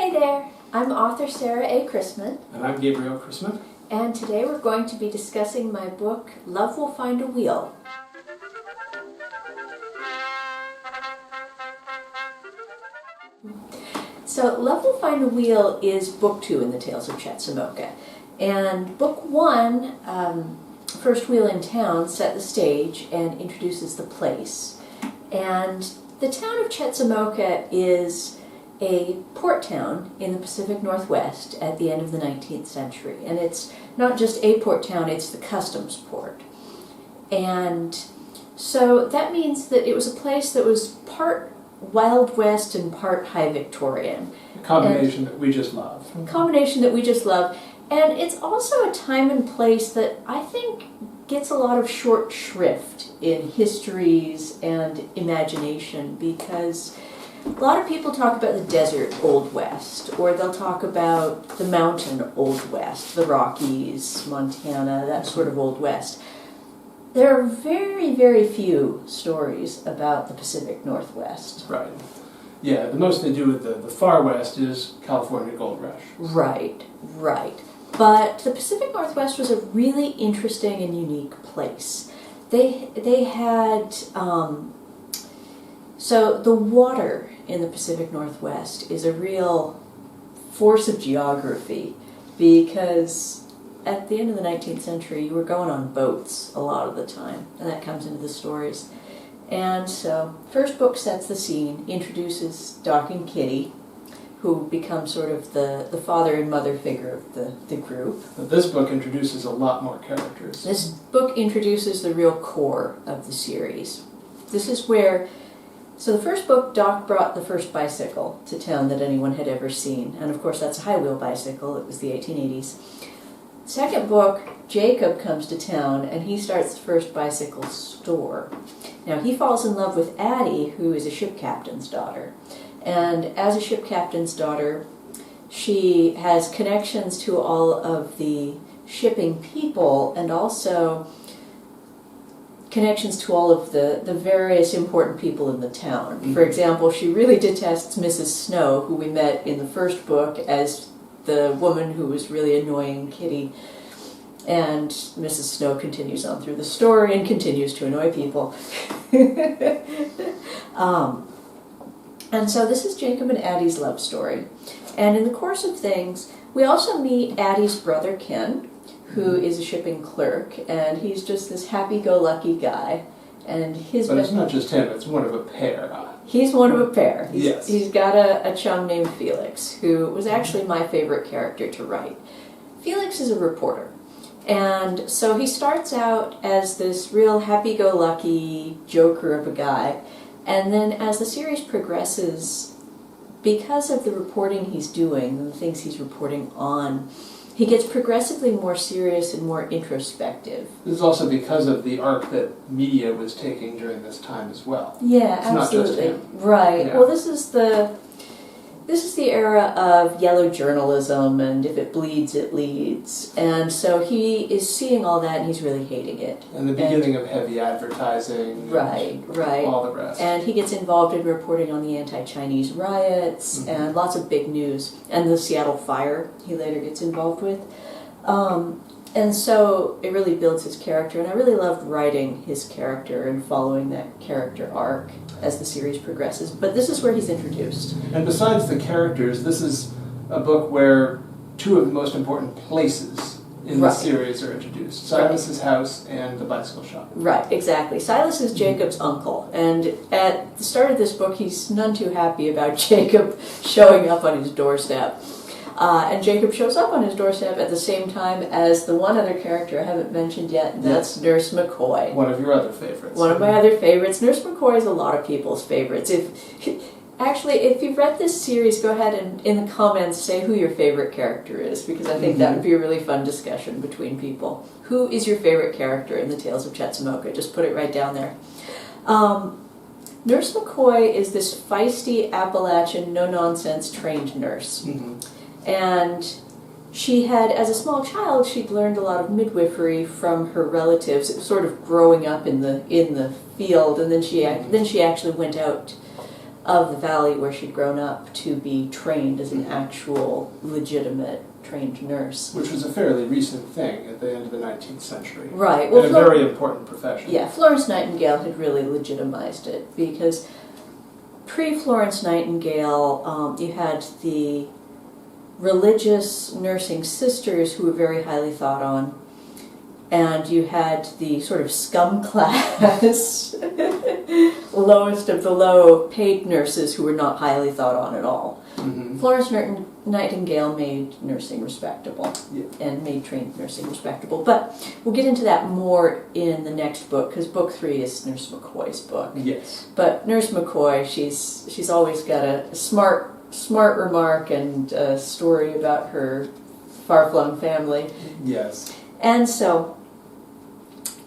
Hey there, I'm author Sarah A. Chrisman, And I'm Gabriel Chrisman. and today we're going to be discussing my book, Love Will Find a Wheel. So, Love Will Find a Wheel is book 2 in the Tales of Chetzemoka. And book 1, First Wheel in Town, set the stage and introduces the place. And the town of Chetzemoka is a port town in the Pacific Northwest at the end of the 19th century. And it's not just a port town, it's the customs port. And so that means that it was a place that was part Wild West and part High Victorian. A combination that we just love. Combination that we just love. And it's also a time and place that I think gets a lot of short shrift in histories and imagination, because a lot of people talk about the desert Old West, or they'll talk about the mountain Old West, the Rockies, Montana, that sort of Old West. There are very, very few stories about the Pacific Northwest. Right. Yeah, the most they do with the far west is California Gold Rush. Right. But the Pacific Northwest was a really interesting and unique place. They had, so the water in the Pacific Northwest is a real force of geography, because at the end of the 19th century you were going on boats a lot of the time, and that comes into the stories. And so, first book sets the scene, introduces Doc and Kitty, who become sort of the father and mother figure of the group. But this book introduces a lot more characters. This book introduces the real core of the series. This is where, so the first book, Doc brought the first bicycle to town that anyone had ever seen. And of course that's a high-wheel bicycle, it was the 1880s. Second book, Jacob comes to town and he starts the first bicycle store. Now he falls in love with Addie, who is a ship captain's daughter. And as a ship captain's daughter, she has connections to all of the shipping people and also connections to all of the various important people in the town. Mm-hmm. For example, she really detests Mrs. Snow, who we met in the first book as the woman who was really annoying Kitty. And Mrs. Snow continues on through the story and continues to annoy people. And so this is Jacob and Addie's love story. And in the course of things, we also meet Addie's brother Ken, who is a shipping clerk, and he's just this happy-go-lucky guy. And but it's not just him, it's one of a pair. He's one of a pair. Yes. He's got a chum named Felix, who was actually my favorite character to write. Felix is a reporter. And so he starts out as this real happy-go-lucky joker of a guy. And then as the series progresses, because of the reporting he's doing and the things he's reporting on, he gets progressively more serious and more introspective. This is also because of the arc that media was taking during this time as well. Yeah, it's absolutely. Not just him. Right. Yeah. Well, this is the era of yellow journalism, and if it bleeds, it leads. And so he is seeing all that, and he's really hating it. And the beginning of heavy advertising. Right. All the rest. And he gets involved in reporting on the anti-Chinese riots, mm-hmm. and lots of big news. And the Seattle fire he later gets involved with. And so it really builds his character, and I really loved writing his character and following that character arc as the series progresses. But this is where he's introduced. And besides the characters, this is a book where two of the most important places in the series are introduced. Silas's house and the bicycle shop. Right, exactly. Silas is Jacob's uncle, and at the start of this book he's none too happy about Jacob showing up on his doorstep. And Jacob shows up on his doorstep at the same time as the one other character I haven't mentioned yet, and that's Nurse McCoy. One of your other favorites. One of my other favorites. Nurse McCoy is a lot of people's favorites. If you've read this series, go ahead and in the comments say who your favorite character is, because I think that would be a really fun discussion between people. Who is your favorite character in the Tales of Chetzemoka? Just put it right down there. Nurse McCoy is this feisty Appalachian, no-nonsense trained nurse. Mm-hmm. And she had, as a small child, she'd learned a lot of midwifery from her relatives. It was sort of growing up in the field, and then she actually went out of the valley where she'd grown up to be trained as an actual legitimate trained nurse. Which was a fairly recent thing at the end of the 19th century. Right. Well, and a very important profession. Yeah, Florence Nightingale had really legitimized it, because pre-Florence Nightingale, you had the religious nursing sisters who were very highly thought on, and you had the sort of scum class, lowest of the low paid nurses who were not highly thought on at all. Mm-hmm. Florence Nightingale made nursing respectable, and made trained nursing respectable. But we'll get into that more in the next book, because book 3 is Nurse McCoy's book. Yes. But Nurse McCoy, she's always got a smart remark and a story about her far-flung family. Yes. And so,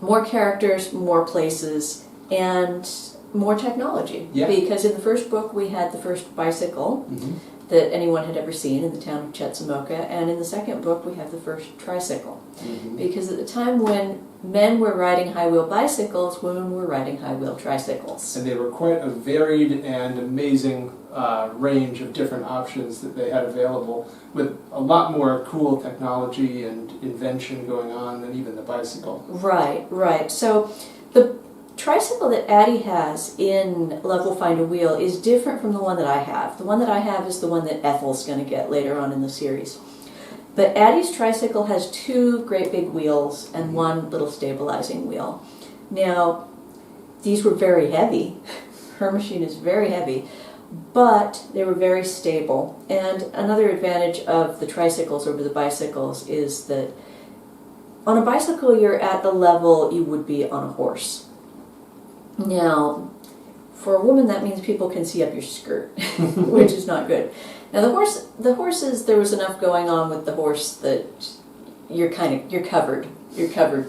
more characters, more places, and more technology. Yeah. Because in the first book we had the first bicycle that anyone had ever seen in the town of Chetzemoka, and in the second book we have the first tricycle. Because at the time when men were riding high-wheel bicycles, women were riding high-wheel tricycles. And they were quite a varied and amazing range of different options that they had available, with a lot more cool technology and invention going on than even the bicycle. Right, right. So the tricycle that Addie has in Love Will Find a Wheel is different from the one that I have. The one that I have is the one that Ethel's going to get later on in the series. But Addie's tricycle has 2 great big wheels and 1 little stabilizing wheel. Now, these were very heavy. Her machine is very heavy, but they were very stable. And another advantage of the tricycles over the bicycles is that on a bicycle you're at the level you would be on a horse. Now, for a woman that means people can see up your skirt, which is not good. Now the horses, there was enough going on with the horse that you're covered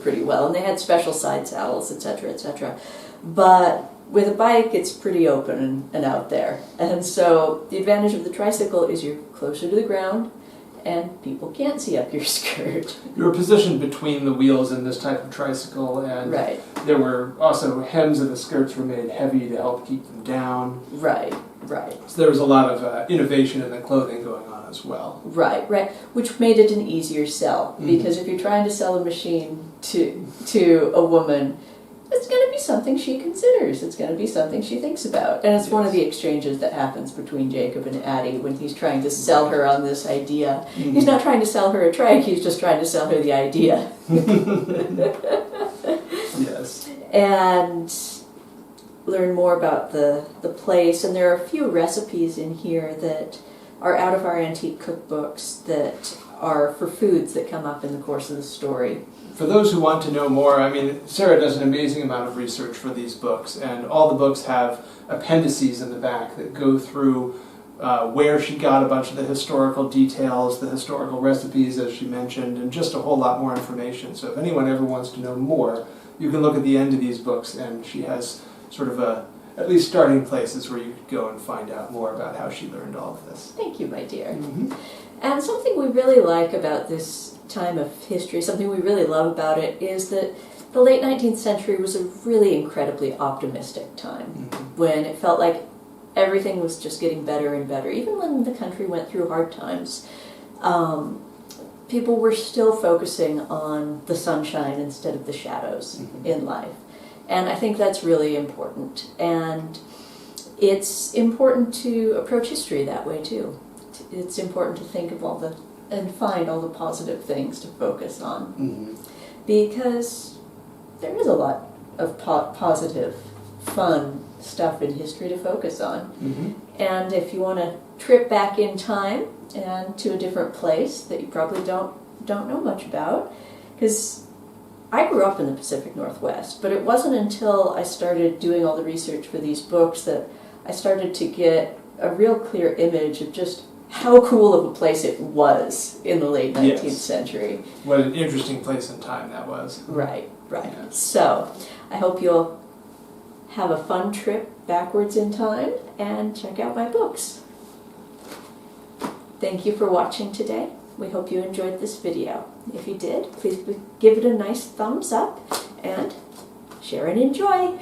pretty well, and they had special side saddles, etc., etc. But with a bike, it's pretty open and out there, and so the advantage of the tricycle is you're closer to the ground, and people can't see up your skirt. You were positioned between the wheels in this type of tricycle, and right. There were also hems of the skirts were made heavy to help keep them down. Right, right. So there was a lot of innovation in the clothing going on as well. Right, right. Which made it an easier sell, because if you're trying to sell a machine to a woman, it's going to be something she considers. It's going to be something she thinks about. And it's one of the exchanges that happens between Jacob and Addie when he's trying to sell her on this idea. He's not trying to sell her a trike, he's just trying to sell her the idea. Yes. And learn more about the place. And there are a few recipes in here that are out of our antique cookbooks that are for foods that come up in the course of the story. For those who want to know more, I mean, Sarah does an amazing amount of research for these books, and all the books have appendices in the back that go through where she got a bunch of the historical details, the historical recipes, as she mentioned, and just a whole lot more information. So if anyone ever wants to know more, you can look at the end of these books, and she has sort of at least starting places where you could go and find out more about how she learned all of this. Thank you, my dear. And something we really like about this time of history, something we really love about it, is that the late 19th century was a really incredibly optimistic time, when it felt like everything was just getting better and better. Even when the country went through hard times, people were still focusing on the sunshine instead of the shadows in life. And I think that's really important. And it's important to approach history that way too. It's important to think of and find all the positive things to focus on. Because there is a lot of positive, fun stuff in history to focus on. And if you want to trip back in time and to a different place that you probably don't know much about, because I grew up in the Pacific Northwest, but it wasn't until I started doing all the research for these books that I started to get a real clear image of just how cool of a place it was in the late 19th century. What an interesting place and time that was. Right, right. Yes. So, I hope you'll have a fun trip backwards in time and check out my books. Thank you for watching today. We hope you enjoyed this video. If you did, please give it a nice thumbs up and share and enjoy.